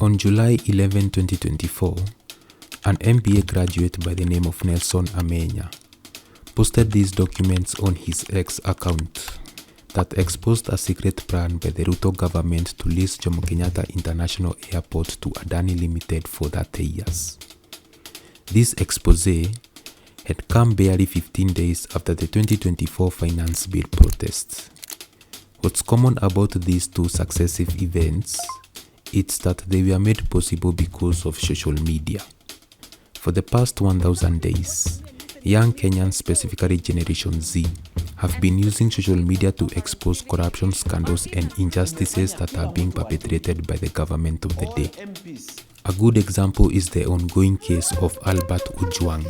On July 11, 2024, an MBA graduate by the name of Nelson Amenya posted these documents on his X account that exposed a secret plan by the Ruto government to lease Jomo Kenyatta International Airport to Adani Limited for 30 years. This expose had come barely 15 days after the 2024 Finance Bill protests. What's common about these two successive events is that they were made possible because of social media. For the past 1,000 days, young Kenyans, specifically Generation Z, have been using social media to expose corruption scandals and injustices that are being perpetrated by the government of the day. A good example is the ongoing case of Albert Ojwang,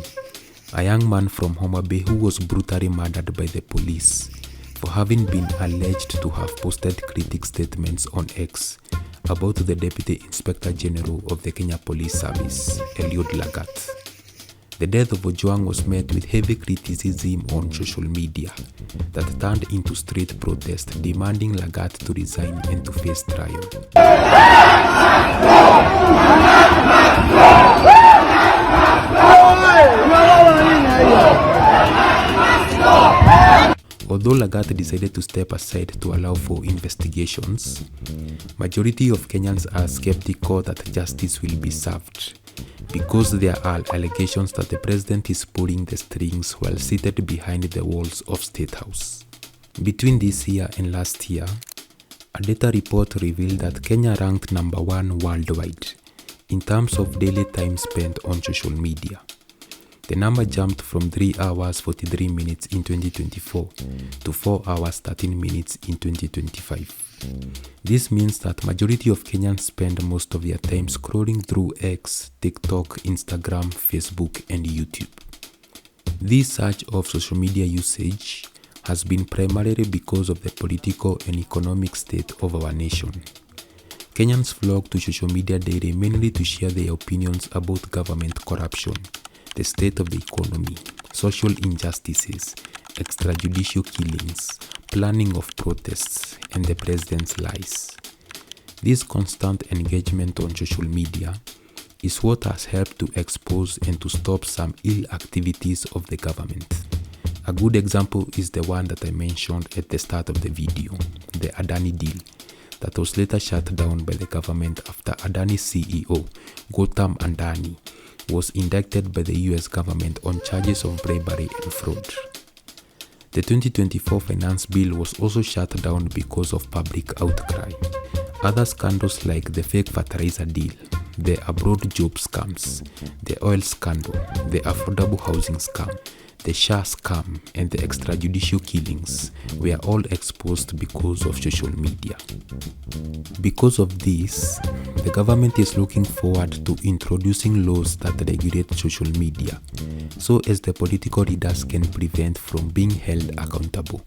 a young man from Homa Bay who was brutally murdered by the police for having been alleged to have posted critic statements on X about the Deputy Inspector General of the Kenya Police Service, Eliud Lagat. The death of Ojwang was met with heavy criticism on social media that turned into street protests demanding Lagat to resign and to face trial. Although Lagat decided to step aside to allow for investigations, majority of Kenyans are skeptical that justice will be served because there are allegations that the president is pulling the strings while seated behind the walls of State House. Between this year and last year, a data report revealed that Kenya ranked number 1 worldwide in terms of daily time spent on social media. The number jumped from 3 hours 43 minutes in 2024 to 4 hours 13 minutes in 2025. This means that majority of Kenyans spend most of their time scrolling through X, TikTok, Instagram, Facebook, and YouTube. This surge of social media usage has been primarily because of the political and economic state of our nation. Kenyans flock to social media daily mainly to share their opinions about government corruption, the state of the economy, social injustices, extrajudicial killings, planning of protests, and the president's lies. This constant engagement on social media is what has helped to expose and to stop some ill activities of the government. A good example is the one that I mentioned at the start of the video, the Adani deal, that was later shut down by the government after Adani's CEO, Gautam Adani, was indicted by the US government on charges of bribery and fraud. The 2024 Finance Bill was also shut down because of public outcry. Other scandals like the fake fertilizer deal, the abroad job scams, the oil scandal, the affordable housing scam, the SHA scam, and the extrajudicial killings were all exposed because of social media. Because of this, the government is looking forward to introducing laws that regulate social media, so as the political leaders can prevent from being held accountable.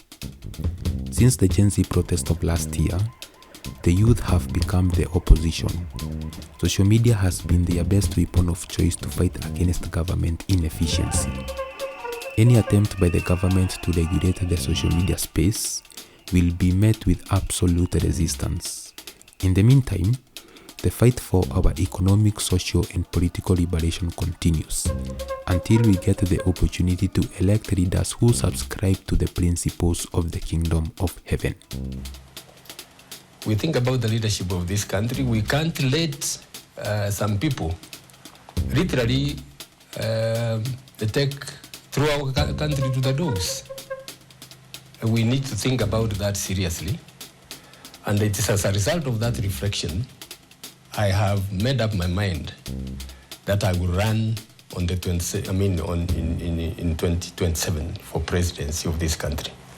Since the Gen Z protest of last year, the youth have become the opposition. Social media has been their best weapon of choice to fight against government inefficiency. Any attempt by the government to regulate the social media space will be met with absolute resistance. In the meantime, the fight for our economic, social, and political liberation continues until we get the opportunity to elect leaders who subscribe to the principles of the kingdom of heaven. We think about the leadership of this country. We can't let some people literally take throw our country to the dogs. We need to think about that seriously. And it is as a result of that reflection, I have made up my mind that I will run on the in 2027 for presidency of this country.